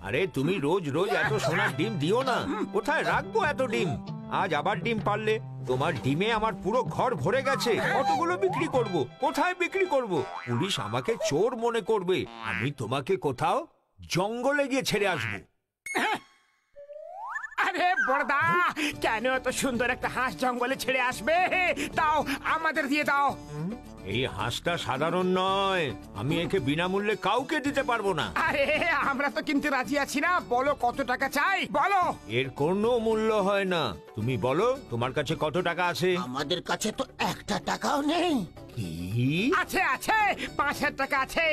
আরে তুমি রোজ রোজ এত সোনার ডিম দিও না। কোথায় রাখবো এত ডিম? আজ আবার ডিম পারলে। তোমার ডিমে আমার পুরো ঘর ভরে গেছে। কতগুলো বিক্রি করব? কোথায় বিক্রি করব? পুলিশ আমাকে চোর মনে করবে। আমি তোমাকে কোথাও জঙ্গলে গিয়ে ছেড়ে আসবো। আরে বড়দা, কেন এত সুন্দর একটা হাঁস জঙ্গলে ছেড়ে আসবে? তাও আমাদের দিয়ে দাও। এই হাঁসটা সাধারণ নয়, আমি একে বিনামূল্যে কাউকে দিতে পারবো না। আরে আমরা তো কিনতে রাজি আছি না। বলো কত টাকা চাই, বলো। এর কোনো মূল্য হয় না। তুমি বলো তোমার কাছে কত টাকা আছে? আমাদের কাছে তো একটা টাকাও নেই। কি? আছে আছে, 5,000 টাকা আছে।